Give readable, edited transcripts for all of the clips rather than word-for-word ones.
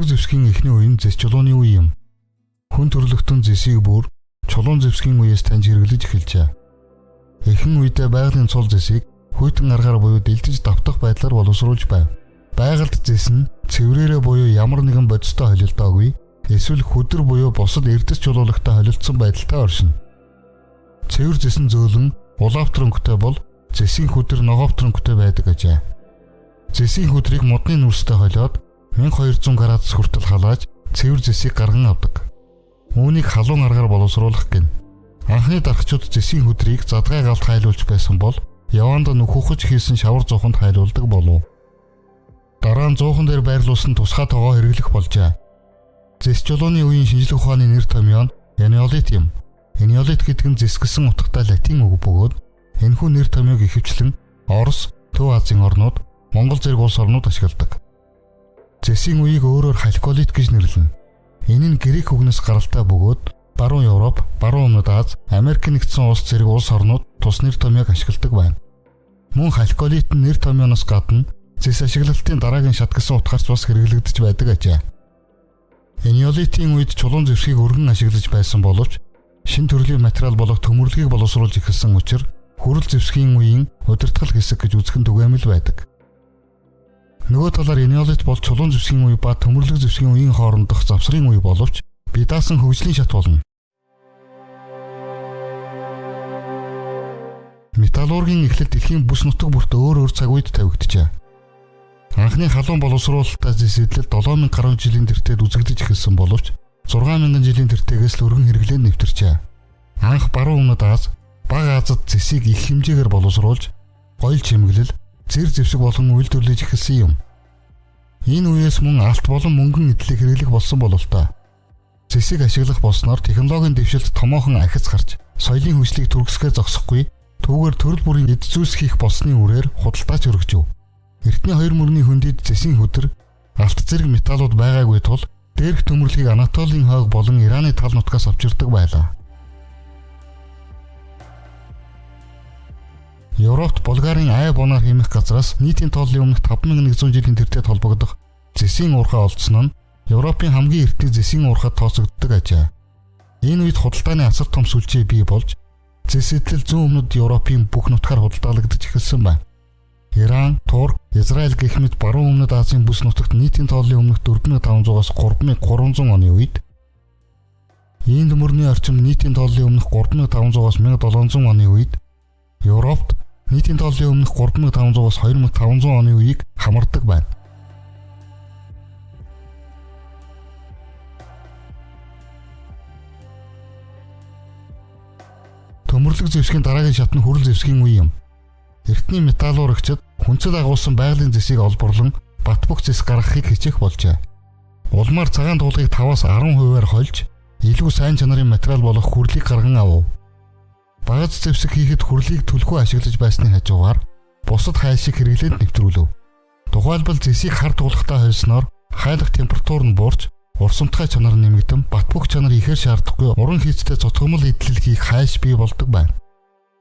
Төмөрлөг зэвсгийн эхний үе нь Зэс чулууны үе юм. Хүн төрлөختөн Зэсийг бүр чулуун зэвсгийн үеэс таньж хэрэглэж эхэлжээ. Эхэн үедээ байгалийн цул Зэсийг хүйтэн аргаар буюу дэлдэж давтах байдлаар боловсруулж байв. Байгальд Зэс нь цэврээрээ буюу ямар нэгэн бодистой холилдоогүй, эсвэл хүдэр буюу бусад эрдэс чулуулагтай холилдсон байдалтай оршино. Цэвэр Зэс нь зөөлөн улаавтар өнгөтэй бол Зэсийн хүдэр ногоовтар өнгөтэй байдаг ажээ. Зэсийн хүдрийг модны нүрстэй холиод 1200 градус хүртэл халааж цэвэр Зэсийг гарган авдаг. Үүнийг халуун аргаар боловсруулах гин. Анхны дарагчид Зэсийн хүдрийг задгай галд хайлуулж байсан бол яваанд нүхүхэж хийсэн шавар зууханд хайлуулдаг болов. Дараа нь зуухан дээр байрлуулсан тусгай тоогоо хэрэглэх болжээ. Зэс чулууны үеийн шинжлэх ухааны нэр томьёо нь энеолит юм. Энеолит гэдэг нь Зэс гэсэн утгатай латин үг бөгөөд энэхүү нэр томьёог ихэвчлэн Орос, Төв Азийн орнууд, Монгол зэрэг улс орнууд ашигладаг. Зэсийн үеийг өөрөөр хальколит гэж нэрлэнэ. Энэ нь грек үгнээс гаралтай бөгөөд баруун Европ, баруун Өмнөд Аз, Америк нэгдсэн улс зэрэг улс орнууд тус нэр томьёог ашигладаг байна. Мөн хальколит нь нэр томьёоноос гадна Зэс ашиглалтын дараагийн шат гэсэн утгаарч бас хэрэглэгдэж байдаг ажээ. Энеолитийн үед чулуун зэвсгийг өргөн ашиглаж байсан боловч шин төрлийн материал болох төмөрлөгийг боловсруулж эхэлсэн учраас хүрэл зэвсгийн үеийн удирдгал хэсэг гэж үзэх нь түгээмэл байдаг. Нөгөө талаар энеолит бол чулуун зэвсгийн үе ба төмөрлөг зэвсгийн үеийн хоорондох завсрын үе боловч бие даасан хөгжлийн шат болно. Металлургийн эхлэл дэлхийн бүс нутаг бүрт өөр цаг үед тавигджээ. Анхны халуун боловсруулалттай Зэс эдлэл 7000 гаруй жилийн тэртээд үзэгдэж эхэлсэн боловч 6000 жилийн тэртээс л өргөн хэрэглээнд нэвтэрчээ. Анх баруун Өмнөд Аз, Бага Азад Зэсийг их хэмжээгээр боловсруулж, гоёл чимэглэл, зэр зэвсэг болон үйлдвэрлэж эхэлсэн юм. Энэ үеэс мөн алт болон мөнгөн эдлийг хэрэглэх болсон бололтой. Зэсийг ашиглах болсноор технологийн дэвшилт томоохон ахиц гарч, соёлын хөгжлийг түргэсгээр зогсохгүй, түүгээр төрөл бүрийн эд зүйлс хийх болсны үрээр худалдаач өргөжөв. Эртний хоёр мөрний хөндөд Зэсийн хүдэр, алт зэрэг металлууд байгаагүй тул дээрх төмөрлөгийг Анатолийн хойг болон Ираны тал нутгаас авчирдаг байлаа. Европт Булгарын ай бунаар хэмэх газраас нийтийн тооллын өмнөх 5100 жилийн тэртет холбогдох Зэсийн уурхай олдсон нь Европын хамгийн эртний Зэсийн уурхайд тооцогддог ажээ. Энэ үед худалдааны асар том сүлжээ бий болж Зэс эдлэл зүүн өмнөд Европын бүх нутгаар худалдаалагдаж эхэлсэн байна. Иран, Турк, Израиль гэх мэт баруун Өмнөд Азийн бүс нутагт нийтийн тооллын өмнөх 4500-аас 3300 оны үед Инд мөрний орчим нийтийн тооллын өмнөх 3500-аас 1700 оны үед Европт нийтийн тооллын өмнөх 3500-аас 2500 оны үеийг хамардаг байна. Төмөрлөг зэвсгийн дараагийн шат нь хүрэл зэвсгийн үе юм. Эртний металлурагчид хүнцэл агуулсан байгалийн Зэсийг олборлон бат бөх Зэс гаргахыг хичээх болжээ. Улмаар цагаан туулгыг 5-аас 10%-аар хольж, илүү сайн чанарын материал болох хүрлийг гарган авав. Багц зэвсэг хийхэд хүрлийг түлхүү ашиглаж байсны хажуугаар бусад хайл шиг хэрэглээнд нэвтрүүлв. Тухайлбал Зэсийг хар туулгатай хольсноор хайлах температур нь буурч, урсамтгай чанар нэмэгдэн, бат бөх чанар ихээр шаардахгүй уран хийцтэй цотгомол эдлэл хийх хайлш бий болдог байна.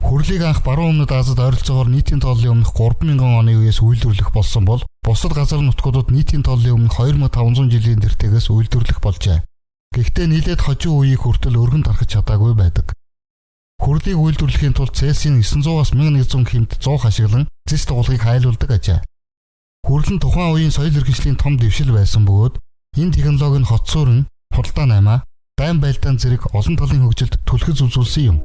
Хүрлийг анх баруун Өмнөд Азад ойролцоогоор нийтийн тооллын өмнөх 3000 оны үеэс үйлдвэрлэх болсон бол бусад газар нутгуудад нийтийн тооллын өмнөх 2500 жилийн тэртээс үйлдвэрлэх болжээ. Гэхдээ нийлээд хожим үеийг хүртэл өргөн тархаж чадаагүй байдаг. Хүрлийг үйлдвэрлэхийн тулд Цельсийн 900-аас 1100 хэмт 100 ашиглан Зэс туулгыг хайлуулдаг ажээ. Хүрл нь тухайн үеийн соёл иргэншлийн том дэвшил байсан бөгөөд энэ технологи нь хот суурин, худалдаа наймаа, дайн байлдаан зэрэг олон талын хөгжилд түлхэж үзүүлсэн юм.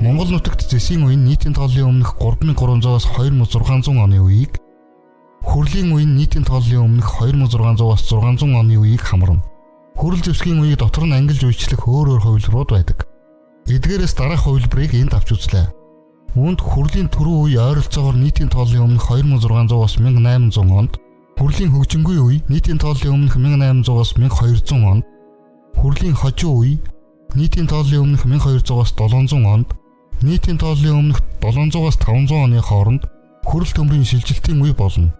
Монгол нутагт Зэсийн үе нь нийтийн тооллын өмнөх 3300-аас 2600 оны үеийг, хүрлийн үе нь нийтийн тооллын өмнөх 2600-аас 600 оны үеийг хамарна. Хүрэл зэвсгийн үеийг дотор нь ангилж үйлчлэх өөр хувилбарууд байдаг. Эдгээрээс дараах хувилбарыг энд авч үзлээ. Үүнд хүрлийн түрүү үе ойролцоогоор нийтийн тооллын өмнөх 2600-аас 1800 онд, хүрлийн хөгжингүй үе нийтийн тооллын өмнөх 1800-аас 1200 онд, хүрлийн хожим үе нийтийн тооллын өмнөх 1200-аас 700 онд, нийтийн тооллын өмнөх 700-аас 500 оны хооронд хүрэл төмрийн шилжилтийн үе болно.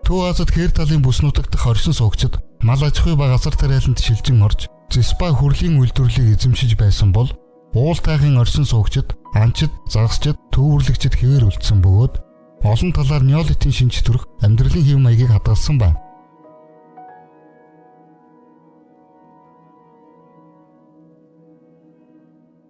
Төв Азад хээр талын бүс нутагт оршин суугчид мал аж ахуй ба газар тариаланд шилжин орж Зэс ба хүрлийн үйлдвэрлэлийг эзэмшиж байсан бол уул тайхын оршин суугчид, анчид, загасчид, төвөрлөгчид хэвээр үлдсэн бөгөөд олон талаар неолитийн шинж төрх амьдралын хэв маягийг хадгалсан байна.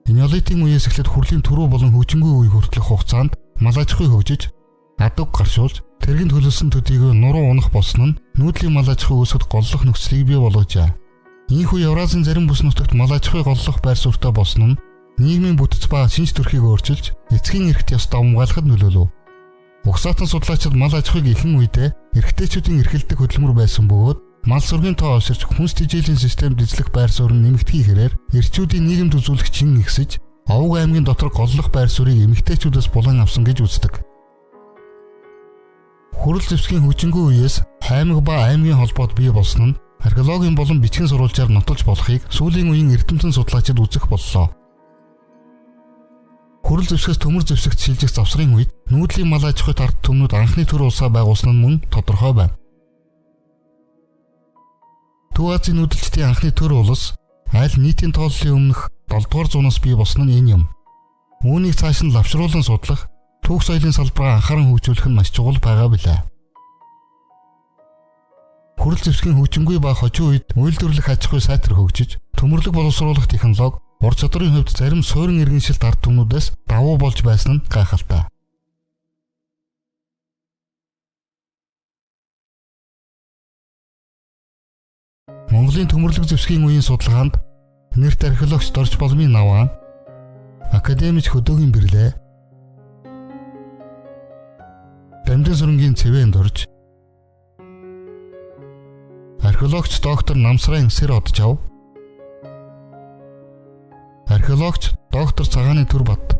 Неолитийн үеэс эхлээд хүрлийн түрүү болон хөгжингүй үе хүртэлх хугацаанд мал аж ахуй хөгжиж, ад уг гаршуулж, тэргийн төлөвлөсөн төдийгүй нуруу унах болсон нь нүүдлийн мал аж ахуй үүсгэхэд голлох нөхцөлийг бий болгожээ. Ийхүү Евразийн зарим бүс нутагт мал аж ахуй голлох байр суурьтай болсон нь нийгмийн бүтэц ба шинж төрхийг өөрчилж, эцгийн эрхт ёстой хамгаалахад нөлөөлөв. Угсаатан судлаачид мал аж ахуйг ихэнх үедээ эрэгтэйчүүдийн эрхэлдэг хөдөлмөр байсан бөгөөд мал сургийн тоо олширч хүнс тэжээлийн системд эзлэх байр суурь нь нэмэгдэхий хэрээр эрчүүдийн нийгэмд үзүүлэх чин ихсэж, Овг аймгийн дотор голлох байр суурийг эмэгтэйчүүдээс булан авсан гэж үздэг. Хүрэл зэвсгийн хүчингүй үеэс аймаг ба аймгийн холбоод бий болсон нь археологийн болон бичгийн сурвалжаар нотолж болохыг сүүлийн үеийн эрдэмтэн судлаачид үзэх боллоо. Хүрэл зэвсгээс төмөр зэвсэгт шилжих завсрын үед нүүдлийн мал аж ахуйд ард түмнүүд анхны төр улсаа байгуулсан нь мөн тодорхой байна. Төв Азийн нүүдэлчдийн анхны төр улс аль нийтийн тооллын өмнөх 7-р зуунаас бий болсон нь энэ юм. Үүнийг цааш нь лавшруулан судлах, түүх соёлын салбараа анхааран хөгжүүлэх нь маш чухал байгаа билээ. Хүрэл зэвсгийн хөгжингүй ба хожим үед үйлдвэрлэх аж ахуй сайтар хөгжиж, төмөрлөг боловсруулах технологи, ур чадварын хувьд зарим суурин иргэншилт ард түмнүүдээс давуу болж байсан нь гайхалтай. Монголын төмөрлөг зэвсгийн үеийн судалгаанд нэрт археологч Дорж Боломын Наваан, академич Хөдөөгийн Бирлээ, Дамжин сүрэнгийн Цэвэн Дорж, археологч доктор Намсрын Сэр Одчав, археологч доктор Цагааны Түрбат,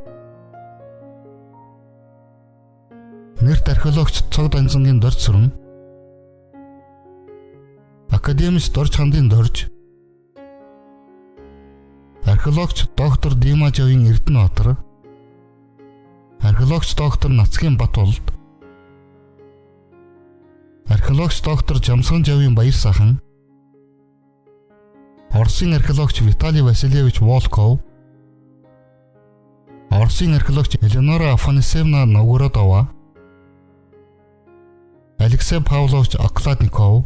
нэрт археологч Цог Данзангийн Дорж сүрэн, академич Дорж Хандын Дорж, археологч доктор Димажавын Эрдэнэбаатар, археологч доктор Нацгийн Батулд, археологч доктор Жамсганжавын Баярсахан, Оросын археологч Виталий Васильевич Волков, Оросын археологч Элеонора Афанасьевна Новгородова, Алексей Павлович Окладников,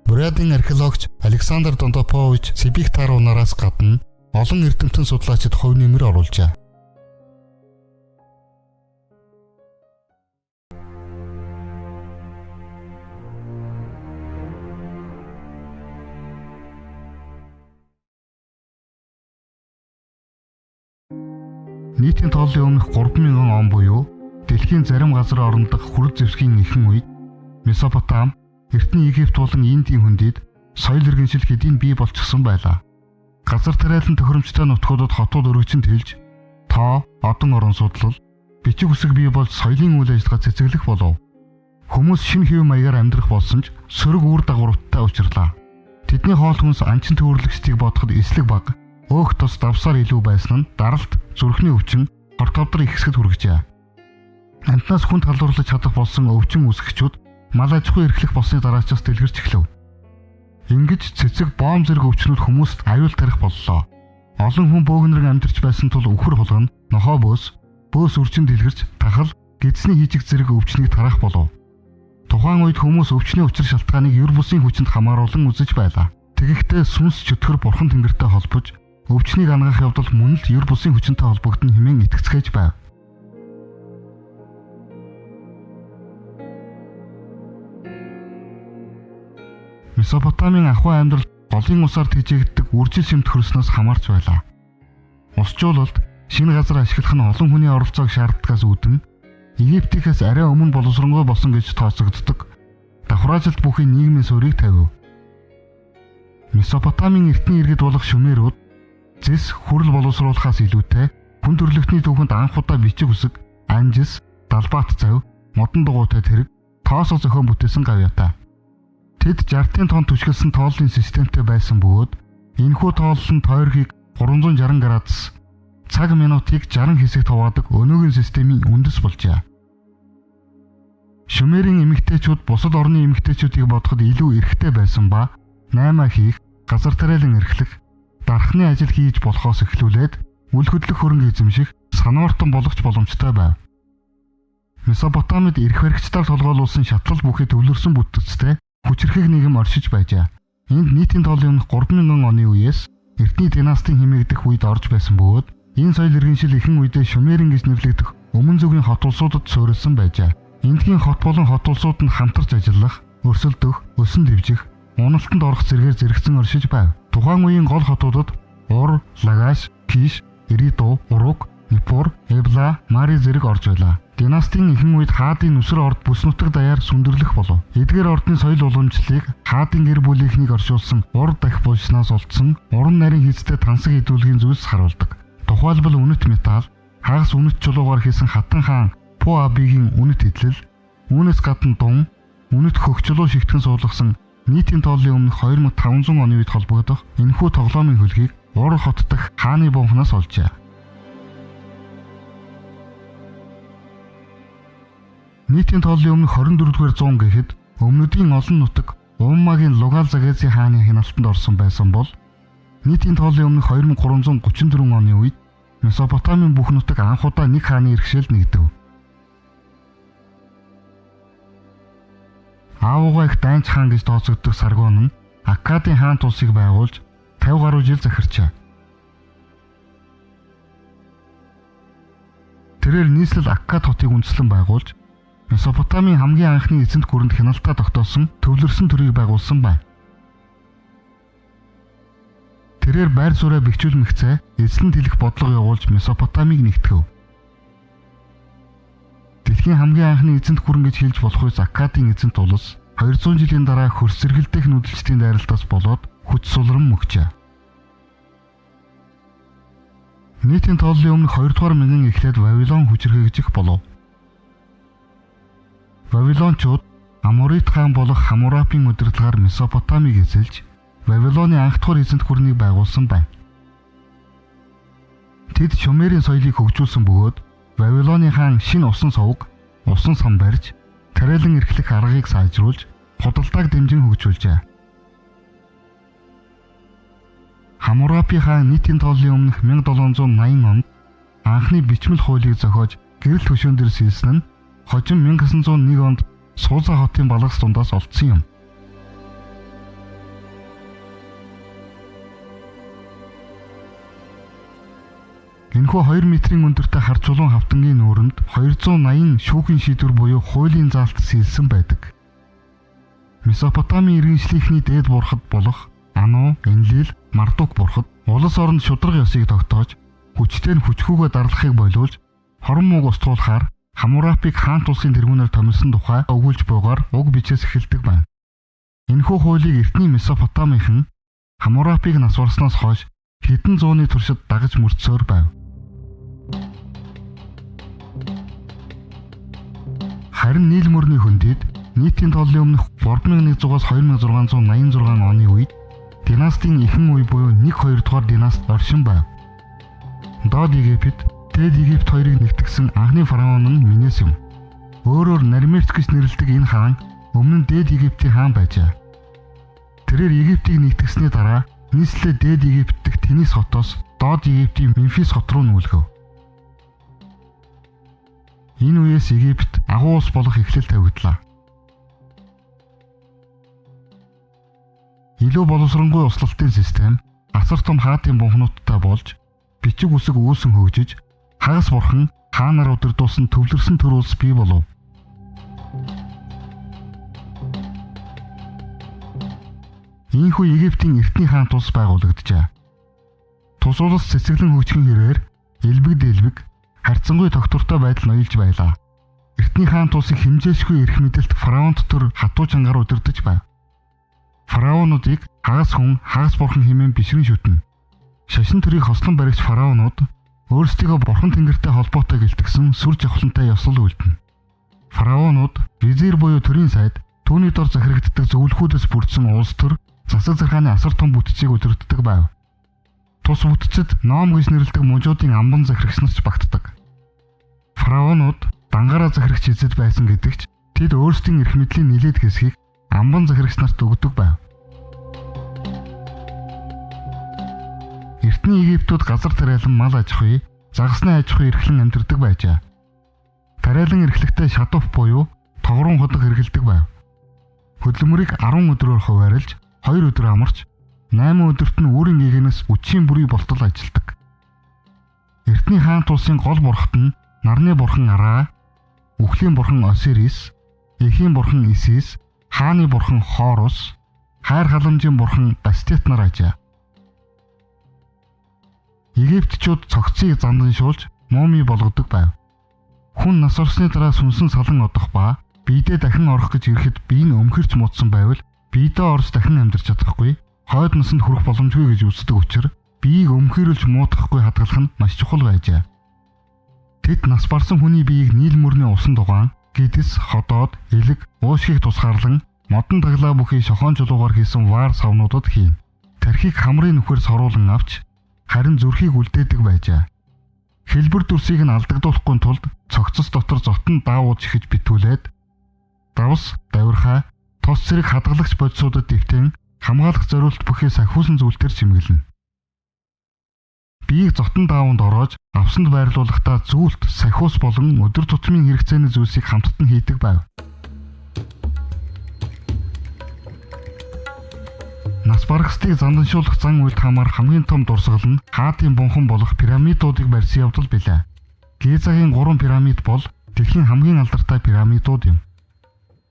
Бурятийн археологч Александр Дондопович Сибихтарунараас гадна олон эрдэмтэн судлаачид хувь нэмэр оруулжээ. Нийтийн тооллын өмнөх 3000 он буюу дэлхийн зарим газар орнодох хүрэл зэвсгийн ихэнх үед Месопотам, Эртний Египт болон Индийн хөндөд соёл иргэншил хэдийн бий болчихсон байлаа. Газар тариалан төхөөрөмжтэй нутгуудад хотууд өргөжин тэлж, тоо, одон орон судлал, бичиг үсэг бий болж соёлын үйл ажиллагаа цэцэглэх болов. Хүмүүс шинэ хэв маягаар амьдрах болсон ч сөрөг үр дагавартай учрлаа. Тэдний хоол хүнс анчин төвөрлөгчдийг бодоход эслэг баг, өөх тус давсаар илүү байсан нь даралт, зүрхний өвчин, хортовдөр их хэсгэд хүргэжээ. Амтнаас хүнд халуурлаж чадах болсон өвчин үүсгэгчүүд мал аж ахуй эрхлэх болсны дараачаас дэлгэрч эхлэв. Ингэж цэцэг бомб зэрэг өвчнүүд хүмүүст аюул тарих боллоо. Олон хүн бөөгнөрөн амьдарч байсан тул өвхөр хулгана, нохоо бөөс үржин дэлгэрч тахал, гидсний хийжиг зэрэг өвчнийг тарах болов. Тухайн үед хүмүүс өвчний учир шалтгааныг ер бусын хүчинд хамааруулан үзэж байлаа. Тэгэхдээ сүнс чөтгөр бурхан тэнгэртэй холбож, өвчнийг ангаах явдал мөн л ер бусын хүчинтэй холбогдно хэмээн итгэцгээж байв. Месопотамийн ахуй амьдрал голын усаар тэжээгддэг үржил шимт хөрснөөс хамаарч байлаа. Усжуулалт, шинэ газар ашиглах нь олон хүний оролцоог шаардлагаас үүдэн Египтийнхээс арай өмнө боловсронгуй болсон гэж тооцогддог давхраажилт бүхий нийгмийн суурийг тавив. Месопотамийн эртний иргэд болох Шумерууд зэс хүрэл боловсруулахаас илүүтэй хүн төрөлхтний түүхэнд анх удаа бичиг үсэг, анжис, далбаат завь, модон дугуйтай тэрэг, тоосоо зохион бүтээсэн гавьяатай. Тэд 60 тонн түшгэлсэн тооллын системтэй байсан бөгөөд энэхүү тооллын тойргийг 360 градус, цаг минутыг 60 хэсэгт хуваадаг өнөөгийн системийн үндэс болжээ. Шумерийн эмэгтэйчүүд бусад орны эмэгтэйчүүдийг бодоход илүү эрхтэй байсан ба 8 хийх, газар тариалан эрхлэх, дархны ажил хийж болохоос эхлүүлээд үл хөдлөх хөрөнгө эзэмших, санвартан болгоч боломжтой байв. Месопотамид эрх баригчдаар толгойлуулсан шатлал бүхий төвлөрсөн бүтцтэй хүчирхэг нийгэм оршиж байжээ. Энд нийтийн тоолын өмнөх 3000 оны үеэс Эртний династийн хэмээгдэх үед орж байсан бөгөөд энэ соёл иргэншил ихэнх үедээ Шумерийн гэж нэрлэгдэх өмнө зүгийн хот улсуудад суурилсан байжээ. Эндхийн хот болон хот улсууд нь хамтарч ажиллах, өрсөлдөх, өсөн дэвжих, уналтанд орох зэргээр зэрэгцэн оршиж байв. Тухайн үеийн гол хотуудад Ур, Лагаш, Киш, Ириду, Урук, Нипур, Эбла, Мари зэрэг орж байлаа. Династийн ихэнх үед Хаадын нүсэр орд бүс нутаг даяар сүндэрлэх болов. Эдгээр ордны соёл уламжлалыг Хаадын гэр бүлийнхнийг оршуулсан урд дахь булчнаас олдсон уран нарийн хийцтэй тансаг хэдүүлгийн зүйлс харуулдаг. Тухайлбал үнэт металл, хагас үнэт чулуугаар хийсэн хатан хаан Пу Абигийн үнэт идэлэл, үүнээс гадна дун, үнэт хөгчлөө шигтгэн суулгасан нийтийн тооллын өмнөх 2500 оны үед холбогдох энэхүү тоглоомын хөлгийг Ур хот дахь хааны бунхнаас олжээ. Нийтийн тооллын өмнөх 24-р зуун гэхэд өмнөдийн олон нутаг Уммагийн Лугал Загэзи хааны хяналтанд орсон байсан бол нийтийн тооллын өмнөх 2334 оны үед Месопотамийн бүх нутаг анх удаа нэг хааны иргэшээлд нэгдэв. Аавуугаа их Дайнч хаан гэж тооцогддог Саргон нь Аккадын хаан тулсыг байгуулж 50 гаруй жил захирчээ. Тэрээр нийслэл Аккад хотыг үндэслэн байгуулж Месопотамийн хамгийн анхны эзэнт гүрэнд хяналтаа тогтоосон төвлөрсөн төрийг байгуулсан байна. Тэрээр байр сууриа бэхжүүлмэгцээ эзлэн тэлэх бодлого явуулж Месопотамиг нэгтгэв. Дэлхийн хамгийн анхны эзэнт гүрэн гэж хэлж болох үс Аккадын эзэнт улс 200 жилийн дараа хөрс сэргэлдэх нүдэлчдийн дайралтаас болоод хүч сулран мөгчээ. Нийтийн тооллын өмнөх 2 дугаар мянган эхлээд Вавилон хүчирхэгжих болов. Вавилончууд Аморит хаан болох Хамурапийн удирдлагаар Месопотамиг эзэлж Вавилоны анх дахь эзэнт гүрнийг байгуулсан байна. Тэд Шумерийн соёлыг хөгжүүлсэн бөгөөд Вавилоны хаан шинэ усан совг, усан сан барьж, тариалан эрхлэх аргыг сайжруулж, худалдааг дэмжин хөгжүүлжээ. Хамурапи хаан нийтийн тооллын өмнөх 1780 онд анхны бичмэл хуулийг зохиож гэрэл хөшөөн дээр сэлсэн нь хожим 1901 онд Суза хотын балгас дундаас олдсон юм. Энэхүү 2 метрийн өндөртэй хар чулуун хавтангийн нүүрэнд 280 шүүхийн шийдвэр буюу хуулийн заалт сэлсэн байдаг. Месопотамийн иргэншлийнхний дээд бурхад болох Ану, Энлил, Мардук бурхад улс оронд шударга ёсыг тогтоож, хүчтэй нь хүчгүйгээ дарлахыг болиулж, хорон мууг устгуулахаар Хамурапиг хаан тулсын тэргүүнээр томилсон тухай өгүүлж буугаар уг бичээс эхэлдэг байна. Энэхүү хуулийг эртний Месопотамийнхан Хамурапиг насварснаас хойш хэдэн зууны туршид дагаж мөрдсөөр байв. Харин нийл мөрний хөндөд нийтийн тооллын өмнөх 3100-аас 2686 оны үед династийн ихэнх үе буюу 1-2 дугаар династ оршин байв. Доод Египет, Дээд Египт хоёрыг нэгтгэсэн анхны фараон нь Менес юм. Өөрөөр Нармерт гэж нэрлэдэг энэ хаан өмнө нь Дээд Египтийн хаан байжээ. Тэрээр Египтийг нэгтгэсний дараа нийслэлээ Дээд Египт дэх Тенис хотоос Доод Египтийн Мемфис хот руу нүүлгэв. Энэ үеэс Египт агуу улс болох эхлэл тавигдлаа. Илүү боловсронгуй услалтын систем асар том хаадын бунхнуудтай болж бичиг үсэг үүсэн хөгжиж хагас бурхан хаанаар удирдуулсан төвлөрсөн төр улс бий болов. Ийхүү Египтийн эртний хаан тулс байгуулагджээ. Тус улс цэцэглэн хөгжихийн хэрээр элбэг харьцангуй тогтвортой байдал ноёлж байлаа. Эртний хаан тулсыг хэмжээшгүй эрх мэдэлт фараонт төр хатуу чангаар удирдах байв. Фараонуудыг хагас хүн, хагас бурхан хэмээн бишрэн шүтнэ. Шашин төрийг хослон баригч фараонууд өөрсдийгөө бурхан тэнгэртэй холбоотой гэлтгсэн сүр жавхлантай ёслол үлдэнэ. Фараонууд визир буюу төрийн сайд, түүний дор захирагддаг зөвлөхүүдээс бүрдсэн улс төр, засаг захааны асар том бүтцийг удирддаг байв. Тус бүтцэд ном гэж нэрлэдэг мужуудын амбан захирагч нарч багтдаг. Фараонууд дангаараа захирагч эзэд байсан гэдэгч тэд өөрсдийн эрх мэдлийн нэлээд хэсгийг амбан захирагч нарт өгдөг байв. Эртний Египтүүд газар тариалан мал аж ахуй, загасны аж ахуй эрхлэн амьдардаг байжээ. Тариалан эрхлэгтэй шатуф буюу тогрон худаг хэрэгэлдэг байв. Хөдөлмөрийг 10 өдрөөр хуваарлж, 2 өдөр амарч, 8 өдөрт нь үүрийн гэгээнээс үдшийн бүрий болтол ажилдаг. Эртний хаант улсын гол бурхад нь нарны бурхан Ара, үхлийн бурхан Осирис, эхийн бурхан Исис, хааны бурхан Хорус, хайр халамжийн бурхан Бастет нар ажээ. Египтчүүд цогцыг занданшуулж муми болгодог байв. Хүн нас орсны дараа сүнсэн салан одох ба биедээ дахин орох гэж ирэхэд бие нь өмхөрч муудсан байвал биедээ орж дахин амьдарч чадахгүй, хойд насанд хүрэх боломжгүй гэж үздэг учраас биеийг өмхөөрүүлж муудахгүй хадгалах нь маш чухал байжээ. Тэд нас барсан хүний биеийг нийл мөрний усан дугаан, гидс, ходоод, элэг, уушгийг тусгаарлан модон таглаа бүхий шохон чулуугаар хийсэн ваар савнуудад хийн. Тархийг хамрын нүхээр соруулан авч харин зүрхийг үлдээдэг байжээ. Хэлбэр дүрсийг нь алдагдуулахгүй тулд цогцос дотор зотон даавууд чихэж битүүлээд давс, давирхай, тос зэрэг хадгалагч бодисуудад дэвтэн хамгаалах зориулт бүхий сахиусан зүйлтэр чимэглэнэ. Биеийг зотон дааванд ороож авсанд байрлуулахдаа зүйлт, сахиус болон өдөр тутмын хэрэгцээний зүйлсийг хамтд нь хийдэг байв. Нас барагчдыг занданшуулах зан үйлд хамаар хамгийн том дурсгал нь хаадын бунхан болох пирамидуудыг барьсан явдал билээ. Гизагийн 3 пирамид бол дэлхийн хамгийн алдартай пирамидууд юм.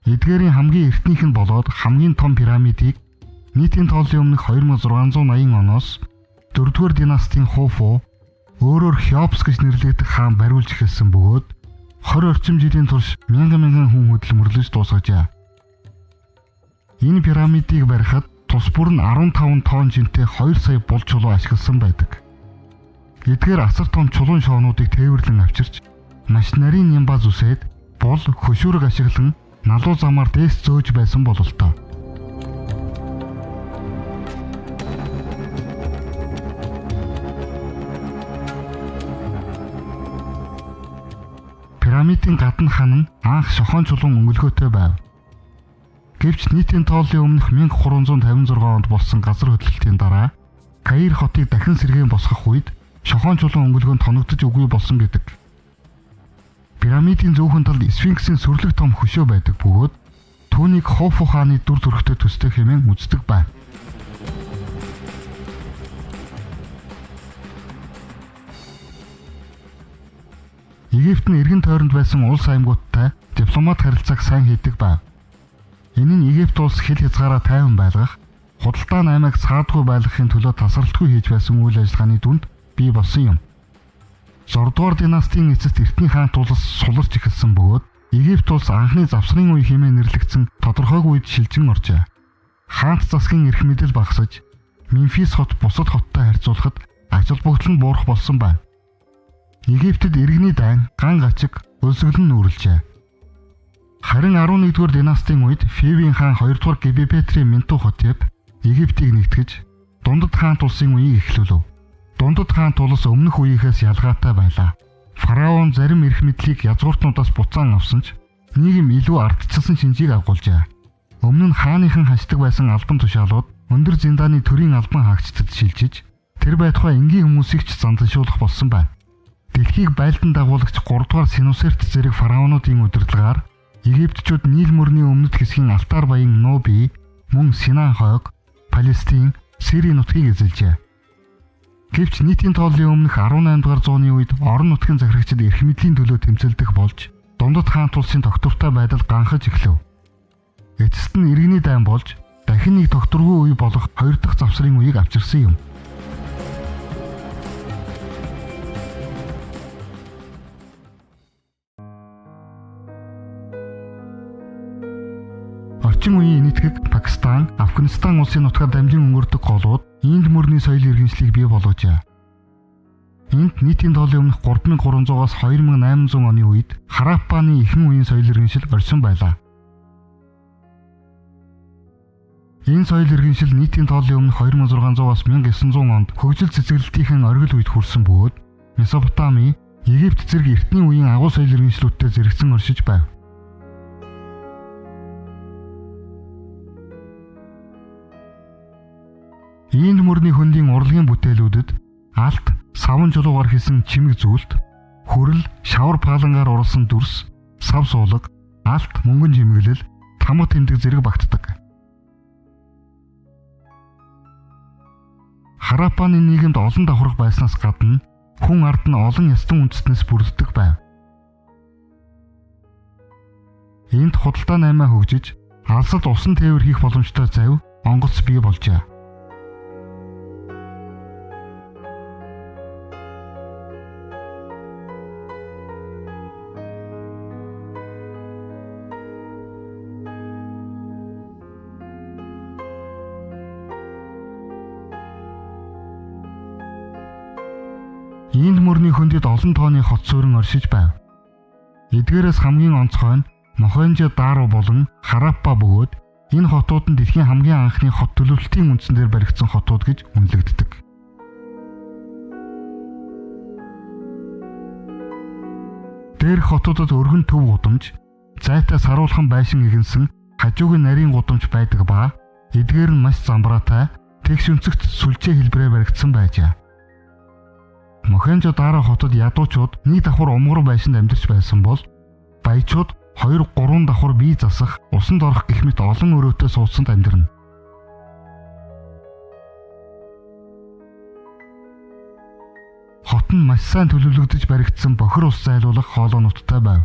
Эдгээрийн хамгийн эртнийх нь болоод хамгийн том пирамидыг нийтийн тооллын өмнөх 2680 оноос 4-р династийн Хуфу, өөрөөр Хеопс гэж нэрлэгдэх хаан бариулж эхэлсэн бөгөөд 20 орчим жилийн турш мянган хүн хөдөлмөрлөж дуусгажээ. Энэ пирамидыг барихад тус бүр нь 15 тонн жинтэй 2 сая бул чулуу ашигласан байдаг. Эдгээр асар том чулуун шоонуудыг тээвэрлэн авчирч маш нарийн нямбаз үсээд бул хөшүүрэг ашиглан налуу замаар дээш зөөж байсан бололтой. Пирамидын гадна хан нь анх шохон чулуун өнгөлгөөтэй байв. Гэвч нийтийн тооллын өмнөх 1356 онд болсон газар хөдлөлтийн дараа Каир хотыг дахин сэргээн босгох үед шохон чулуун өнгөлгөөнд тоногдож үгүй болсон гэдэг. Пирамидын зүүхэн талд Сфинксийн сүрлэг том хөшөө байдаг бөгөөд түүнийг Хуфу хааны дүр төрхтэй төстэй хэмээн үздэг байна. Египт нь эргэн тойронд байсан улс аймагуудтай дипломат харилцааг сайн хийдэг байв. Энэ нь Египт улс хил хязгаараа тайван байлгах, худалдаа наймааг саадгүй байлгахын төлөө тасралтгүй хийж байсан үйл ажиллагааны дүнд бий болсон юм. 6-р династийн эцэст эртний хаант улс суларч эхэлсэн бөгөөд Египт улс анхны завсрын үе хэмээн нэрлэгдсэн тодорхойгүй үед шилжин оржээ. Хаант засгийн эрх мэдэл багасж, Мемфис хот бусад хоттой харьцуулахад ач холбогдол нь буурах болсон байна. Египтэд иргэний дайн, ган гачиг, өлсгөл нь нүүрлжээ. Харин 11-р династийн үед Фивийн хаан 2-р Гебепетрийн Менту Хотеп Египтийг нэгтгэж Дундад хаант улсын үеийг эхлүүлв. Дундад хаант улс өмнөх үеийнхээс ялгаатай байлаа. Фараон зарим эрх мэдлийг язгууртнуудаас буцаан авсан ч нийгэм илүү ардчилсан шинжийг агуулжээ. Өмнө нь хааныхан хашдаг байсан албан тушаалууд өндөр зиндааны төрийн албан хаагчдад шилжиж тэр байтугай энгийн хүмүүсийг ч занданшуулах болсон байна. Дэлхийг байлдан дагуулагч 3-р Синусерт зэрэг фараонуудын удирдлагаар Египтчүүд Нийл мөрний өмнөд хэсгийн алтар баян Нуби, мөн Синай хойг, Палестин, Сирийн нутгийг эзэлжээ. Гэвч нийтийн тооллын өмнөх 18 дугаар зууны үед орон нутгийн захирагчид эрх мэдлийн төлөө тэмцэлдэх болж Дундад хаант улсын тогтвортой байдал ганхаж эхлэв. Эцэст нь иргэний дайн болж дахин нэг тогтворгүй үе болох 2 дахь завсрын үеийг авчирсан юм. Орчин үеийн энэтхэг Пакистан, Афганистан улсын нутгаар дамжин өнгөрдөг голууд Инд мөрний соёлын иргэншлийг бий болгожээ. Энд нийтийн тооллын өмнөх 3300-аас 2800 оны үед Хараппаны ихэнх үеийн соёлын иргэншил оршин байлаа. Энэ соёлын иргэншил нийтийн тооллын өмнөх 2600-аас 1900 онд хөгжил цэцэглэлтийн оргил үед хүрсэн бөгөөд Месопотами, Египт зэрэг эртний үеийн агуу соёлын иргэншлүүдтэй зэрэгцэн оршиж байв. Инд мөрний хөндийн урлагийн бүтээлүүдэд алт, саван чулуугаар хийсэн чимэг зүйлт, хүрэл, шавар палангаар урласан дүрс, сав суулга, алт, мөнгөн жимэглэл, тамга тэмдэг зэрэг багтдаг. Хараппаны нийгэмд олон давхарга байснаас гадна хүн ард нь олон ястан үндэстнээс бүрддэг байв. Энд худалдаа наймаа хөгжиж, алсад усан тээвэр хийх боломжтой завь онгоц бий болжээ. Энд мөрний хөндөд олон тооны хот суурин оршиж байв. Эдгээрээс хамгийн онцгой нь Мохенжо-Даро болон Хараппа бөгөөд энэ хотууд нь дэлхийн хамгийн анхны хот төлөвлөлтийн үндсэн дээр баригдсан хотууд гэж үнэлэгддэг. Дээрх хотуудад өргөн төв гудамж, зайтай саруулхан байшин игэнсэн хажуугийн нарийн гудамж байдаг ба эдгээр нь маш замбраатай, тэгш өнцөгт сүлжээ хэлбэрээр баригдсан байжээ. Мохенжо-Даро хотод ядуучууд нэг давхар умгар байшинд амьдарч байсан бол баячууд 2-3 давхар бие засах, усанд орох гэх мэт олон өрөөтэй суудсанд амьдарна. Хот нь маш сайн төлөвлөгдөж баригдсан бохир ус зайлуулах хоолоонуудтай байв.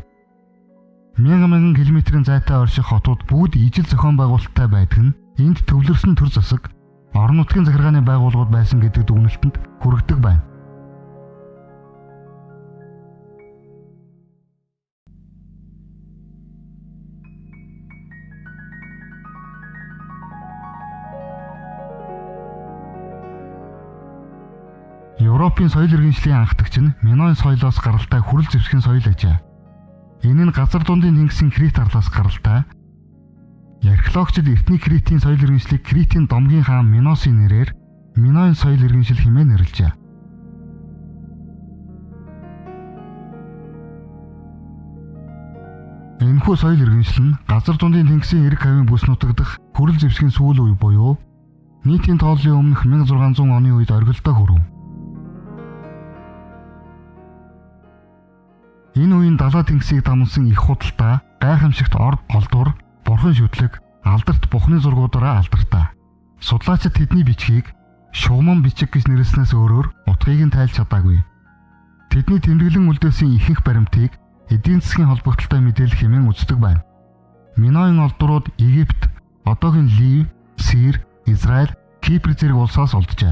Мянган километрийн зайтай орших хотууд бүгд ижил зохион байгуулалттай байдаг нь энд төвлөрсөн төр засаг, орон нутгийн захиргааны байгууллагууд байсан гэдэг дүгнэлтэнд хүрэгдэг байна. Европын соёл иргэншлийн анхдагч нь Минойн соёлоос гаралтай хүрэл зэвсгийн соёл ажээ. Энэ нь газар дундын тэнгисийн Крит арлаас гаралтай. Археологчид эртний Критийн соёл иргэншлийг Критийн домгийн хаан Миносын нэрээр Минойн соёл иргэншил хэмээн нэрлэжээ. Энэхүү соёл иргэншил нь газар дундын тэнгисийн эрэг хавийн бүс нутагдах хүрэл зэвсгийн сүүл үе буюу нийтийн тооллын өмнөх 1600 оны үед оргилдоо хүрв. Энэ үеийн далай тэнгисийг дамнасан их худалдаа, гайхамшигт орд голдуур, бурхан шүтлэг, алдарт бухны зургуудаараа алдартай. Судлаачид тэдний бичгийг шугамн бичиг гэж нэрлэснээс өөрөөр утгыг нь тайлж чадаагүй. Тэдний тэмдэглэн үлдээсэн ихэнх баримтыг эдийн засгийн холбогдлолтой мэдээлэл хэмээн үздэг байна. Минойн олдрууд Египт, одоогийн Лив, Сир, Израиль, Кипр зэрэг улсаас олджээ.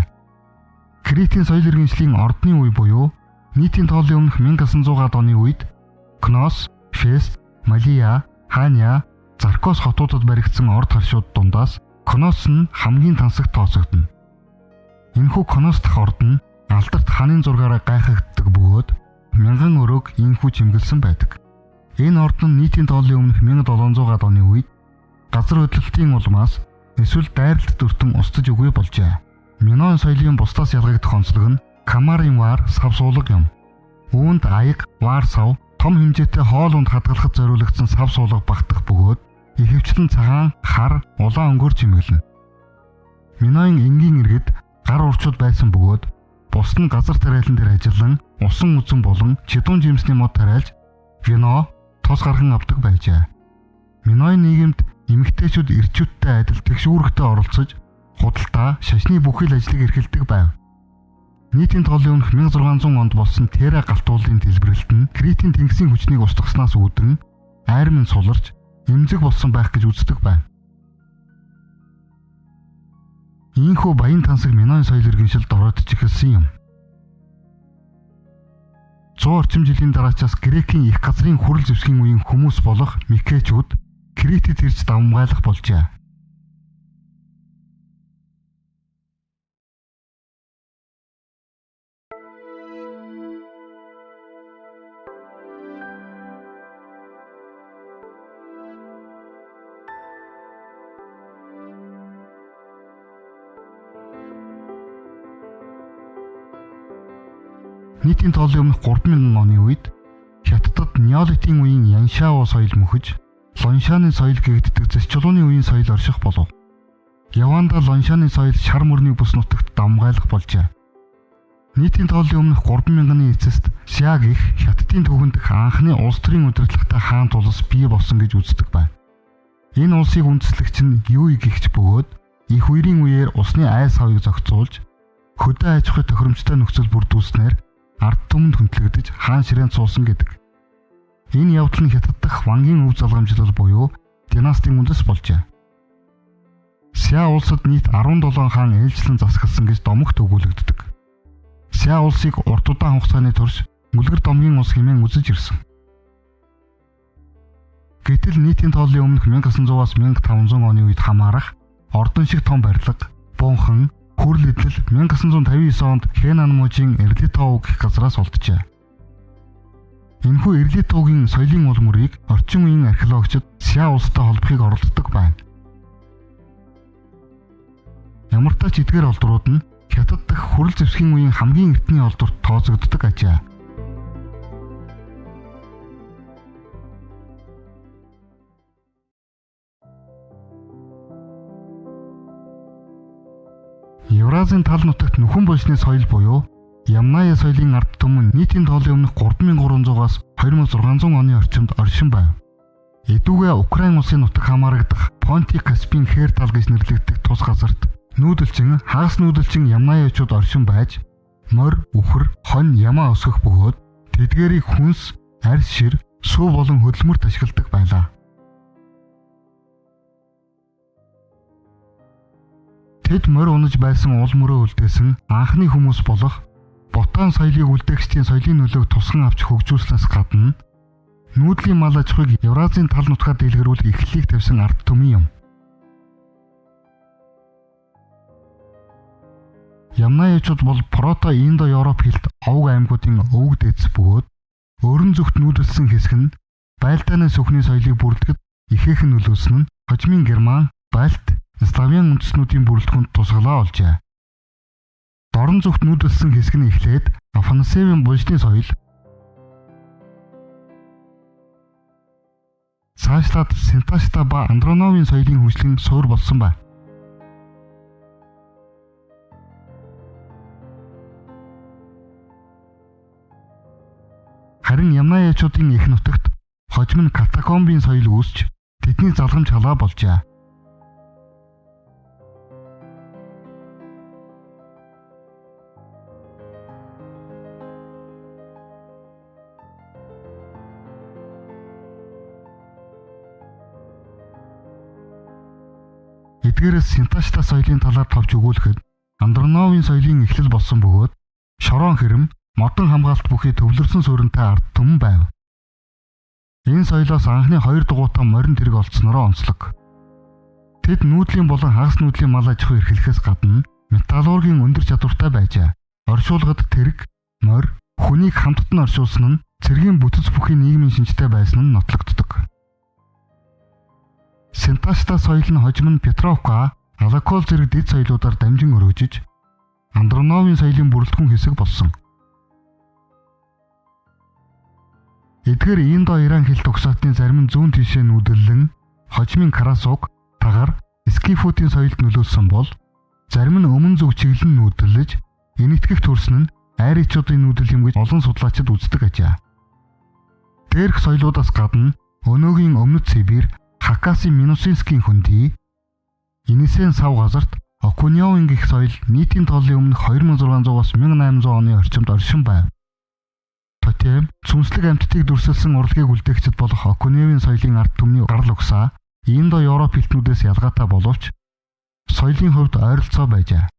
Критийн соёл иргэншлийн ордны үе буюу нийтийн тооллын өмнөх 1900-аад оны үед Кнос, Фест, Малия, Ханя, Заркос хотуудад баригдсан орд харшууд дундаас Кнос нь хамгийн тансагт тооцогдно. Энэхүү Кнос дахь орд нь алдарт хааны зургаараа гайхагддаг бөгөөд мянган өрөөг ийхүү чимгэлсэн байдаг. Энэ орд нь нийтийн тооллын өмнөх 1700-аад оны үед газар хөдлөлтийн улмаас эсвэл дайралт дүртэн устж үгүй болжээ. Минойн соёлын бусдаас ялгагдах онцлог нь Камарын ваар сав суулга юм. Үүнд аяг, ваар сав, том хэмжээтэй хоол унд хадгалахад зориулагдсан сав суулга багтах бөгөөд ихэвчлэн цагаан, хар, улаан өнгөөр чимэглэнэ. Минойн энгийн иргэд гар урчууд байсан бөгөөд бус нь газар тариалан дээр ажиллан, усан үзэн болон чидүүн жимсний мод тариалж, вино, тос гархан авдаг байжээ. Минойн нийгэмд эмэгтэйчүүд эрчүүдтэй адил тэгшүүрэгтэй оролцож, худалдаа, шашны бүхэл ажлыг эрхэлдэг байв. Нийтийн тооллын өмнөх 1600 онд болсон Тера галтуулын дэлбэрэлт нь Критийн тэнгисийн хүчнийг устгаснаас үүдэн айрмын суларч эмзэг болсон байх гэж үздэг байна. Ийхүү баян тансаг Минойн соёл иргэншилд ороодж эхэлсэн юм. 100 орчим жилийн дараачаас Грекийн их газрын хүрэл зэвсгийн үеийн хүмүүс болох Микечүүд Критэд ирж давмгайлах болжээ. Нийтийн тооллын өмнөх 3000 оны үед Хятадд Неолитийн үеийн Яншао соёл мөхөж, Лоншаны соёл гэгддэг зэс чулууны үеийн соёл орших болов. Яванда Лоншаны соёл шар мөрний бүс нутагт давмгайлах болжээ. Нийтийн тооллын өмнөх 3000-ны эцэст Шаг их Хятадын түүхэнд анхны улс төрийн удирдлагатай хаан тулс бий болсон гэж үздэг байна. Энэ улсыг үндэслэгч нь Юй гихч бөгөөд их үерийн үеэр усны айс хавыг зохицуулж хөдөө аж ахуй тохиромжтой нөхцөл бүрдүүлснээр ард түмэнд хүндлэгдэж хаан ширээнд суусан гэдэг. Энэ явдал нь Хятад дахь вангийн өв залгамжлал буюу династийн үндэс болжээ. Ся улсад нийт 17 хаан ээлжлэн засагласан гэж домогт өгүүлэгддэг. Ся улсыг урт удаан хугацааны турш мүлгэр домгийн улс хэмээн үзэж ирсэн. Гэтэл нийтийн тооллын өмнөх 1900-аас 1500 оны үед хамаарах ордон шиг том барилга, бунхан, хүрл идэл 1959 онд Хэнан мужийн Эрлитоу гэх газраас олджээ. Энэхүү Эрлитоугийн соёлын уул мөрийг орчин үеийн археологчид Ся улстай холбохыг оролддог байна. Ямар ч тач эдгээр олдрууд нь Хятад дахь хүрл зэвсгийн үеийн хамгийн эртний олдорт тооцогддог ажээ. Евразийн тал нутагт нүхэн булчны соёл буюу Ямная соёлын ард түмэн нийтийн тооллын өмнөх 3300-аас 2600 оны орчимд оршин байв. Эдүгээ Украин улсын нутаг хамаарагдах Понти-Каспийн хээр тал гэж нэрлэгдэх тус газарт нүүдэлчин, хагас нүүдэлчин ямнаяачууд оршин байж морь, үхэр, хонь, ямаа өсгөх бөгөөд тэдгээрийг хүнс, арьс шир, сүү болон хөдөлмөрт ашигладаг байлаа. Тэд морь унаж байсан уул мөрөө үлдээсэн анхны хүмүүс болох Ботан соёлыг үлдээгчдийн соёлын нөлөөг тусган авч хөгжүүлснээс гадна нүүдлийн мал аж ахуйг Евразийн тал нутгаар дэлгэрүүлэх эхлэлийг тавьсан ард түмэн юм. Ямнаяачууд бол Прото-Индо-Европ хэлт овг аймагуудын өвөг дээдс бөгөөд өрн зүгт нүүдэлсэн хэсэг нь Байлдааны сүхний соёлыг бүрдгэд ихээхэн нөлөөсөн нь хожмын Герман, Балт, Славян үндэстнүүдийн бүрэлдэхүүнд тусгалаа олжээ. Дорн зүгт нүүдэлсэн хэсэг нь эхлээд Афанасьевын булчны соёл цаашлаад Синташта ба Андроновын соёлын хөгжлийн суурь болсон байна. Харин ямнаяачуудын их нутагт хожим нь катакомбын соёл үүсч тэдний залгамж халаа болжээ. Эдгээрээс Синташта соёлын талаар товч өгүүлэхэд Андроновын соёлын эхлэл болсон бөгөөд шорон хэрэм, модон хамгаалалт бүхий төвлөрсөн сууринтай ард түмэн байв. Энэ соёлоос анхны 2 дугуйтаа морин тэрэг олдснороо онцлог. Тэд нүүдлийн болон хагас нүүдлийн мал аж ахуй эрхлэхээс гадна металлургийн өндөр чадвартай байжээ. Оршуулгад тэрэг, морь, хүнийг хамтд нь оршуулсан нь цэргийн бүтэц бүхий нийгмийн шинжтэй байсан нь нотлогддог. Синташта соёл нь хожим нь Петровка, Алакол зэрэг дэд соёлуудаар дамжин өргөжиж Андроновын соёлын бүрэлдэхүүн хэсэг болсон. Эдгээр Индо-Иран хэлт угсаатны зарим нь зүүн тишээ нүүдэллэн хожимын Карасук, Тагар, Скифүүдийн соёлд нөлөөлсөн бол зарим нь өмнө зүг чиглэн нүүдэлж энэтхэх төрсөн нь айричуудын нүүдэл юм гэж олон судлаачид үздэг ажээ. Дээрх соёлуудаас гадна өнөөгийн өмнөд Сибирь, Хакасын Минусинскийн хөндөй, Инисен сав газарт Окуньовын гих соёл нийтийн тооллын өмнөх 2600-аас 1800 оны орчимд оршин байв. Тотем, сүнслэг амьтдыг дүрсэлсэн урлагийг үлдээгчд болох Окуньовын соёлын ард түмний гарал угсаа Индо-Европ хэлтнүүдээс ялгаатай боловч соёлын хувьд ойролцоо байжээ.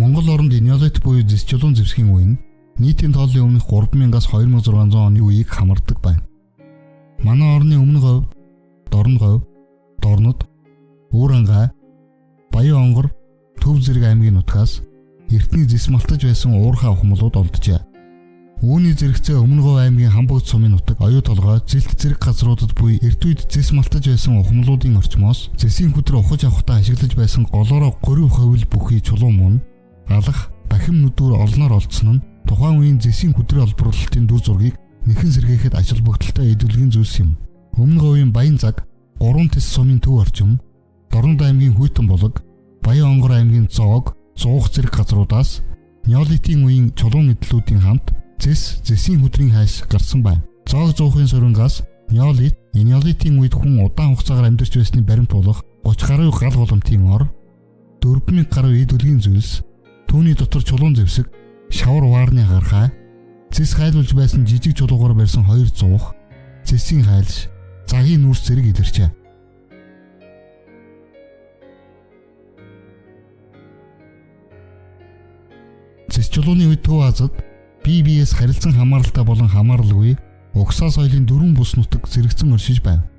Монгол оронд Энеолит буюу зэс чулуун зэвсгийн үе нь нийтийн тооллын өмнөх 3000-аас 2600 оны үеийг хамардаг байна. Манай орны өмнө говь, дорн говь, дорнод, Үүрангай, Баян онгор, Төв зэрэг аймгийн нутгаас эртний зэс малтаж байсан уурхай ухамлууд олджээ. Үүний зэрэгцээ Өмнө Говь аймгийн Хамбогд сумын нутаг, оюу толгой, зэлт зэрэг газруудад буй эрт үед зэс малтаж байсан ухамлуудын орчмоос зэсийн хүдрэ ухаж авахдаа ашиглаж байсан голоороо 30% бүхий чулуун мөн алах, дахин нүдүүр олноор олдсон нь тухайн үеийн зэсийн хүдрээ олборлолтын дүр зургийг нэхэн сэргээхэд ач холбогдолтой эдвэлгийн зүйлс юм. Өмнө Говийн Баян цаг, 3 Тэс сумын төв орчим, Дорнод аймгийн Хүйтэн булаг, Баян Онгор аймгийн Зоог, Зуух зэрэг газруудаас неолитийн үеийн чулуун эдлүүдийн хамт зэсийн хүдрийн хайш гарсан байна. Зоог зуухын сурингаас неолит, неолитийн үед хүн удаан хугацаагаар амьдарч байсны баримт болох 30 гаруй гал голомтын ор, 4000 гаруй эдвэлгийн зүйлс, түүний дотор чулуун зэвсэг, шавар ваарны гархай, зэс хайлуулж байсан жижиг чулуугаар барьсан 2 зуух, зэсийн хайлш, цагийн нүүрс зэрэг илэрчээ. Зэс чулууны үед Төв Азад BBS харилцан хамааралтай болон хамааралгүй угсаа соёлын 4 бус нутаг зэрэгцэн оршиж байна.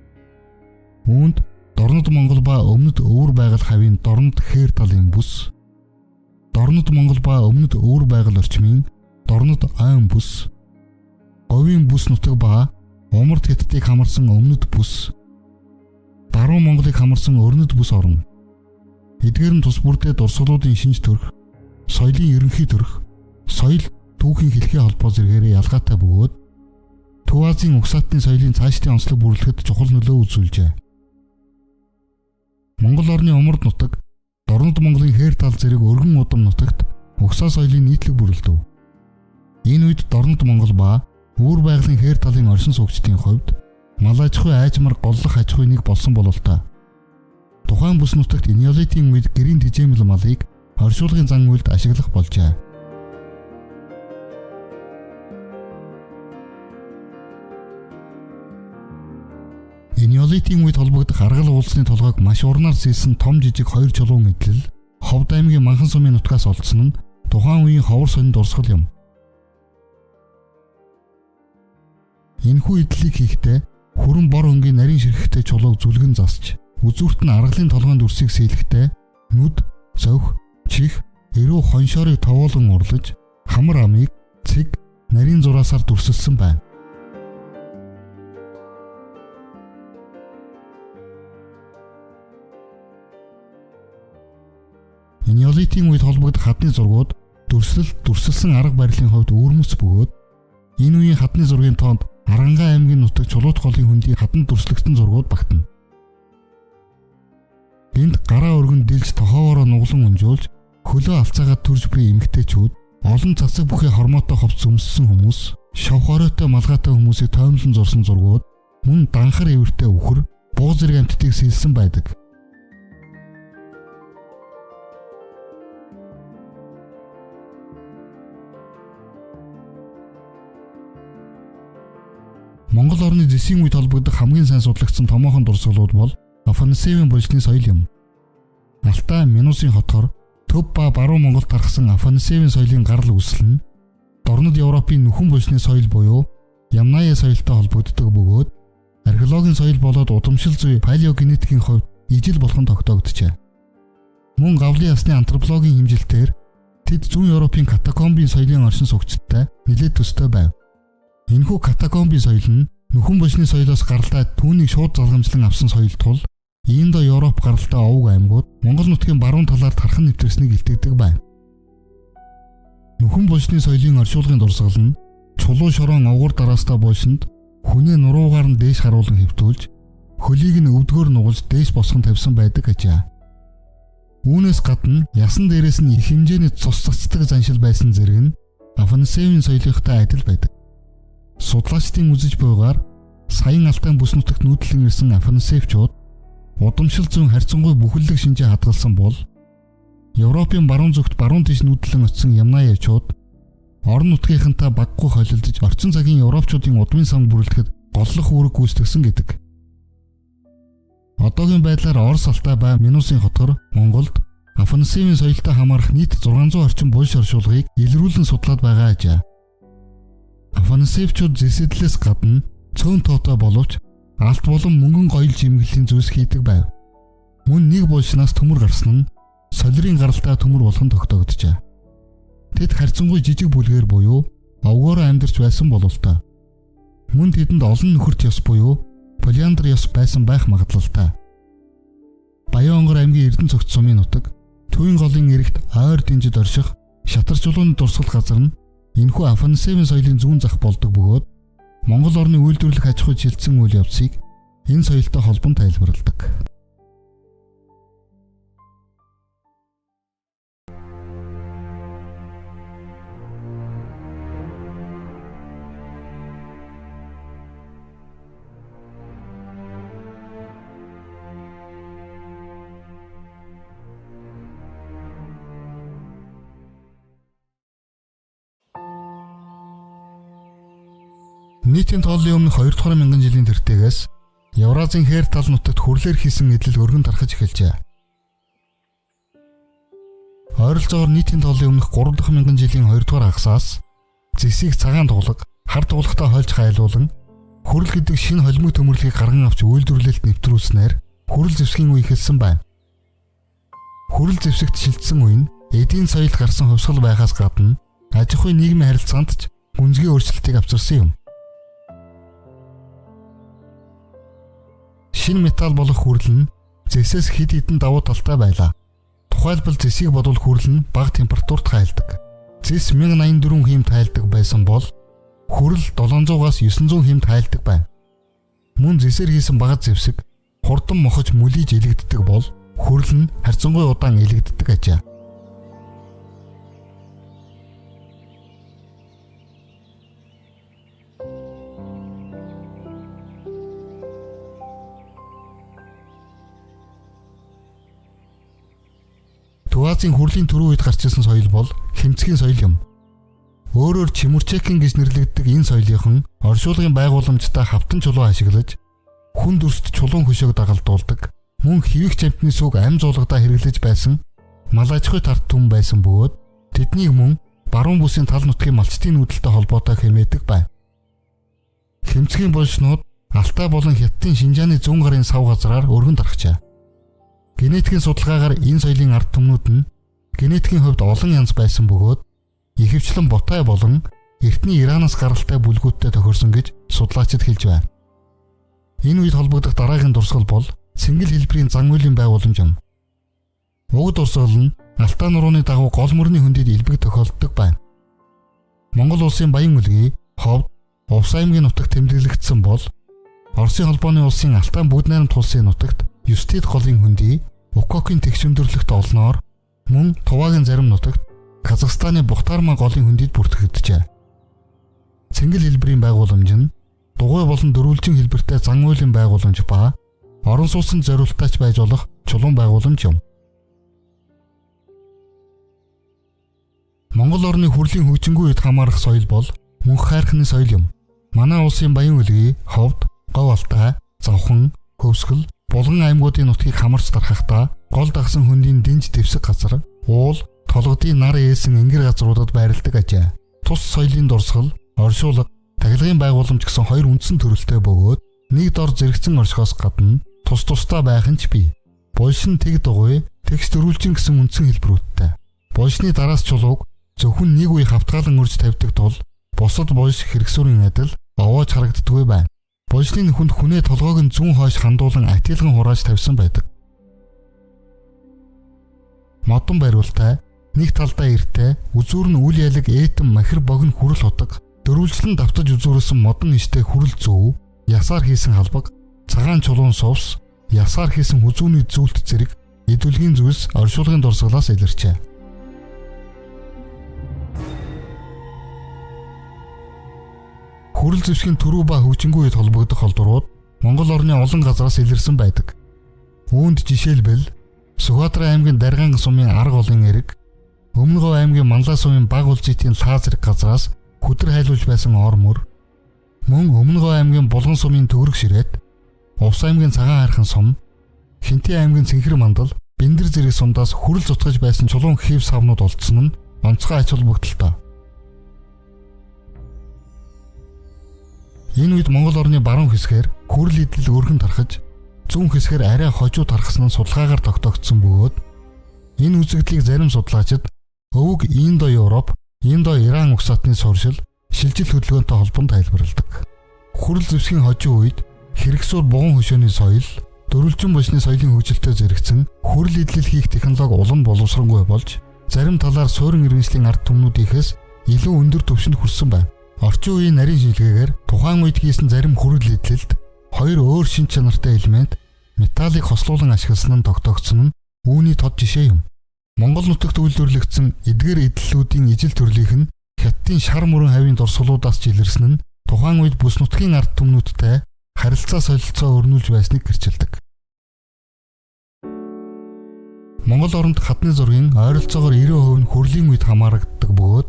Үүнд Дорнод Монгол ба Өмнөд Өвөр байгаль хавийн Дорнод хээр талын бус, Дорнод Монгол ба Өмнөд Өвөр байгаль орчмын Дорнод ойн бус, Говийн бус нутаг ба Умард Хятадыг хамарсан Өмнөд бус, Баруун Монголыг хамарсан Өрнөд бус орно. Эдгээр нь тус бүрдээ дурсгалуудын шинж төрх, соёлын ерөнхий төрх, соёл түүхийн хэлхээ холбоо зэргээр ялгаатай бөгөөд Төв Азийн угсаатны соёлын цаашдын онцлог бүрэлдэхэд чухал нөлөө үзүүлжээ. Монгол орны умард нутаг, Дорнод Монголын хээр тал зэрэг өргөн удам нутагт угсаа соёлын нийтлэг бүрэлдэв. Энэ үед Дорнод Монгол ба Өвөр байгалийн хээр талын оршин суугчдын хувьд мал аж ахуй айжмар голлох аж ахуй нэг болсон бололтой. Тухайн бүс нутагт неолитийн үед гэрийн тэжээмэл малыг оршуулгын зан үйлд ашиглах болжээ. Неолитийн үед холбогдох аргал уулсны толгойг маш урнаар сэлсэн том жижиг 2 чулуун эдлэл Ховд аймгийн Манхан сумын нутгаас олдсон нь тухайн үеийн ховор сонинд дурсгал юм. Энэхүү эдлэлийг хийхдээ хүрэн бор өнгийн нарийн ширхэгтэй чулууг зүлгэн засч, үзүүрт нь аргалын толгойн дүрсийг сэлэхдээ нүд, цовх, чих, эрүү хоншоорыг товоолон урлаж, хамар амыг цэг, нарийн зураасаар дүрсэлсэн байна. Неолитийн үед холбогдох хадны зургууд дүрсэлсэн арга барилын хувьд өвөрмөц бөгөөд энэ үеийн хадны зургийн тоонд Арангаа аймгийн нутаг Чулуут голын хөндийн хаданд дүрслэгдсэн зургууд багтана. Энд гараа өргөн дэлж тохоогоороо нуглан унжуулж хөлөө алцаагаад төрж буй эмэгтэйчүүд, олон цацаг бүхий хормоотой хувцас өмссөн хүмүүс, шавх оройтой малгайтай хүмүүсийг тоомлон зурсан зургууд, мөн данхар эвэртэй үхэр, бууз зэрэг амьтдыг сэлсэн байдаг. Монгол орны зэсийн үед холбогдох хамгийн сайн судлагдсан томоохон дурсгалууд бол Афанасьевийн булчны соёл юм. Алтай Минусын хотхор Төв ба Баруун Монголд тархсан Афанасьевийн соёлын гарал үүсэл нь Дорнод Европын нүхэн булчны соёл буюу Ямнаяа соёлтой холбогддог бөгөөд археологийн соёл болоод удамшил зүй палеогенетикийн хувьд ижил болгон тогтоогдчихэ. Мөн гавлын ясны антропологийн хэмжилтээр тэд зүүн Европын катакомбын соёлын оршин суугчдтай нэлээд төстэй байв. Энэхүү катакомбын соёл нь нүхэн булчны соёлоос гаралтай түүнийг шууд залгамжлан авсан соёл тул Индо Европ гаралтай овг аймагуд Монгол нутгийн баруун талаар тархан нэвтэрснийг илтгэдэг байна. Нүхэн булчны соёлын оршуулгын дурсгал нь чулуу шороон овгор дараастай булчинд хүнээ нуруугаар нь дээш харуулan хэвтүүлж хөлийг нь өвдгөөр нугалж дээш босгон тавьсан байдаг гэжээ. Үүнээс гадна ясан дээрээс нь их хэмжээний цус цацдаг заншил байсан зэрэг нь Афанасьевийн соёлынхтай адил байдаг. Судлаачдын үзэж буйгаар саяын алтай бүс нутагт нүүдлэн ирсэн Афанасьевчууд удамшил зүйн харьцангуй бүхэлдэг шинжээ хадгалсан бол Европын баруун зүгт баруун тийш нүүдлэн очисон Ямнаяачууд орон нутгийнхантай баггүй холилдож орчин цагийн европчуудын удмын сан бүрэлдэхэд голлох үүрэг гүйцэтгсэн гэдэг. Одоогийн байдлаар Орос алтай ба Минусын хотгор Монголд Афанасьевийн соёлтой хамаарах нийт 600 орчим булш оршуулгыг илрүүлэн судлаад байгаа ажээ. Афанасьевчууд зэседлээс гадна цөөн тоотой боловч алт болон мөнгөн гоёл жимгэлийн зүйлс хийдэг байв. Мөн нэг булшнаас төмөр гарсан нь солирын гаралтай төмөр болгон тогтоогджээ. Тэд харьцангуй жижиг бүлгээр буюу овгоороо амьдарч байсан болов та. Мөн тэдэнд олон нөхөрт ёс буюу полиандр ёс байсан байх магадлалтай. Баян-Онгор аймгийн Эрдэнэ цогц сумын нутаг, Төвийн голын эрэгт ойр дэнжид орших шатар чулууны дурсгал газар нь энэхүү Афанасьевын соёлын зүүн зах болдог бөгөөд Монгол орны үйлдвэрлэх аж ахуйд шилжсэн үйл явцыг энэ соёлтой холбон тайлбарладаг. Нийтийн тооллын өмнөх 2,000 мянган жилийн тэртээс Евразийн хээр тал нутагт хүрлээр хийсэн эдлэл өргөн тархаж эхэлжээ. Ойролцоогоор нийтийн тооллын өмнөх 3,000 мянган жилийн 2-р хагасаас зэсийг цагаан туглаг, хар туглагтай хольж хайлуулан хүрэл гэдэг шинэ холимог төмөрлөгийг гарган авч үйлдвэрлэлд нэвтрүүлснээр хүрэл зэвсгийн үе эхэлсэн байна. Хүрэл зэвсэгт шилжсэн үе нь эдийн соёлд гарсан хувьсгал байхаас гадна аж ахуйн нийгмийн харилцаанд ч гүнзгий өөрчлөлтийг авчирсан юм. Шинэ металл болох хүрэл нь зэсээс хэд хэдэн давуу талтай байлаа. Тухайлбал зэсийг бодвол хүрэл нь бага температурт хайлдаг. Зэс 1084 хэмт хайлдаг байсан бол хүрэл 700-аас 900 хэмт хайлдаг байна. Мөн зэсээр хийсэн бага зэвсэг хурдан мохож мүлийж илэгддэг бол хүрэл нь харьцангуй удаан илэгддэг ажээ. Азийн хүрлийн түрүү үед гарч ирсэн соёл бол хэмцгийн соёл юм. Өөрөөр Чимүрчэкин гэж нэрлэгддэг энэ соёлынхан оршуулгын байгууламжтай хавтан чулуу ашиглаж хүн дүрст чулуун хөшөөг дагалдуулдаг, мөн хэвих жамтны сүг ам зуулгадаа хэрэглэж байсан мал аж ахуй тарт түмэн байсан бөгөөд тэднийг мөн баруун бүсийн тал нутгийн малчтын нүүдэлтэй холбоотой хэмээдэг байна. Хэмцгийн булшнууд Алтай болон Хятадын Шинжааны зүүн гарын сав газраар өргөн тархжээ. Генетикийн судалгаагаар энэ соёлын ард түмнүүд нь генетикийн хувьд олон янз байсан бөгөөд ихэвчлэн Бутай болон эртний Иранаас гаралтай бүлгүүдтэй тохирсон гэж судлаачид хэлж байна. Энэ үед холбогдох дараагийн дурсгал бол цэнгэл хэлбэрийн зан үйлийн байгууламж юм. Уг дурсгал нь Алтай нурууны дагуу гол мөрний хөндөд элбэг тохиолддог байна. Монгол улсын Баян үлгий, Ховд, Увс аймгийн нутагт тэмдэглэгдсэн бол Оросын холбооны улсын Алтай бүгд найрамд улсын нутагт Юстит голын хөндөй, Укокийн тэгш өндөрлөгт олноор мөн Туваагийн зарим нутагт Казахстаны Бухтарма голын хөндөд бүртгэгджээ. Цэнгэл хэлбэрийн байгууламж нь дугуй болон дөрвөлжин хэлбэртэй зан үйлийн байгууламж ба орон сууцнд зориултаач байж болох чулуун байгууламж юм. Монгол орны хүрлийн хөгжингүй үед хамаарах соёл бол мөнх хайрхны соёл юм. Манай улсын Баян үлгий, Ховд, Говь Алтай, Завхан, Хөвсгөл, Булган аймагуудын нутгийг хамарч дарахтаа гол дагсан хөндийн дэнж дэвсэг газар, уул, толгодын нар ээсэн энгэр газруудад байрладаг ажээ. Тус соёлын дурсгал, оршуулга, тахилгын байгууламж гэсэн хоёр үндсэн төрөлтэй бөгөөд нэг дор зэрэгцэн оршихоос гадна тус тустай байх нь ч бий. Булшин тэг дугуй, тэгш дөрвөлжин гэсэн үндсэн хэлбэрүүдтэй. Булшны дараас чулууг зөвхөн нэг үе хавтгаалan өрж тавьдаг тул бусад булш хэрэгсүүрийн адил овоож харагддаггүй байна. Булшны хүнд хүнээ толгойг нь зүүн хойш хандуулан атилган хурааж тавьсан байдаг. Модон бариултай, нэг талдаа эртээ, үзүүр нь үл ялэг ээтэн махир богино хүрэл утга, дөрвөлжлөн давтаж үзүүрсэн модон ништэй хүрэл зүү, ясаар хийсэн халбаг, цагаан чулуун сувс, ясаар хийсэн хүзүүний зүйлт зэрэг идвэлгийн зүйлс оршуулгын дурсгалаас илэрчээ. Хүрэл зэвсгийн түрүү ба хөгжингүй үед холбогдох холдурууд Монгол орны олон газраас илэрсэн байдаг. Үүнд жишээлбэл Сүхбаатарын аймгийн Даргаан сумын арга голын эрэг, Өмнө Говь аймгийн Манлай сумын баг улжитын Лаа зэрэг газраас хөдөр хайлуулж байсан ор мөр, мөн Өмнө Говь аймгийн Булган сумын Төгрөг ширээт, Увс аймгийн Цагаан хайрхан сум, Хинтээ аймгийн Цэнхэр мандал, Бэндэр зэрэг сумдаас хүрэл зутгаж байсан чулуун хийв савнууд олдсон нь онцгой ач холбогдолтой. Энэ үед Монгол орны баруун хэсгээр хүрэл идэл өргөн тархаж, зүүн хэсгээр арай хожуу тархсан нь судалгаагаар тогтоогдсон бөгөөд энэ үзэгдлийг зарим судлаачид өвөг Индо-Европ, Индо-Иран угсаатны сууршил, шилжил хөдөлгөөнтэй холбон тайлбарладаг. Хүрэл зэвсгийн хожим үед хэрэгсүүр буган хөшөөний соёл, дөрвөлжин бошны соёлын хөгжилтэй зэрэгцэн хүрэл идэл хийх технологи улам боловсронгүй болж, зарим талаар суурин иргэншлийн ард түмнүүдийнхээс илүү өндөр түвшинд хүрсэн байна. Орчин үеийн нарийн шинжилгээгээр тухайн үед хийсэн зарим хүрэл идэлд хоёр өөр шин чанартай элемент металлыг хослуулан ашигласан нь тогтоогдсон нь үүний тод жишээ юм. Монгол нутагт үйлдвэрлэгдсэн эдгээр идэллүүдийн ижил төрлийнх нь хятадын шар мөрөн хавийн дурсгалуудаас ч илэрсэн нь тухайн үед бүс нутгийн ард түмнүүдтэй харилцаа солилцоо өрнүүлж байсныг гэрчилдэг. Монгол оронд хадны зургийн ойролцоогоор 90% нь хүрлийн үед хамаарагддаг бөгөөд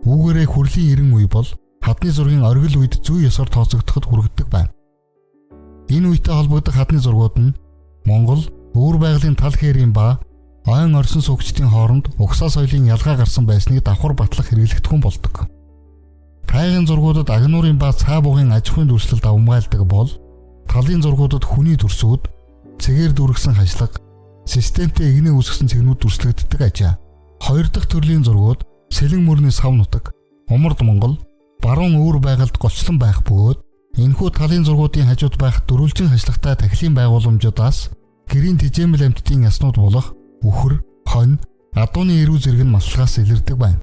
үүгээрээ хүрлийн 90 үе бол хадны зургийн оргил үед зүй ёсоор тооцогдоход хүргэдэг байна. Энэ үетэй холбогдох хадны зургууд нь Монгол, өвөр байгалийн тал хээрийн ба ойн орсон сүгчдийн хооронд угсаа соёлын ялгаа гарсан байсныг давхар батлах хэрэглэгдэхүүн болдог. Тайгын зургуудад агнуурын ба цаа бугын аж ахуйн дүрслэл давмгайлдаг бол талын зургуудад хүний дүрсүүд, цэгээр дүргсэн хажлага, системтэй игнээ үүсгэсэн цэгнүүд дүрслэгддэг ажээ. Хоёр дахь төрлийн зургууд сэлэн мөрний сав нутаг, Умард Монгол, баруун өвөр байгальд голчлон байх бөгөөд энэхүү талын зургуудын хажууд байх дөрвөлжин хажлагтай тахилын байгууламжуудаас гэрийн тэжээмэл амьтдын яснууд болох үхэр, хонь, адууны эрүү зэрэг нь маслагаас илэрдэг байна.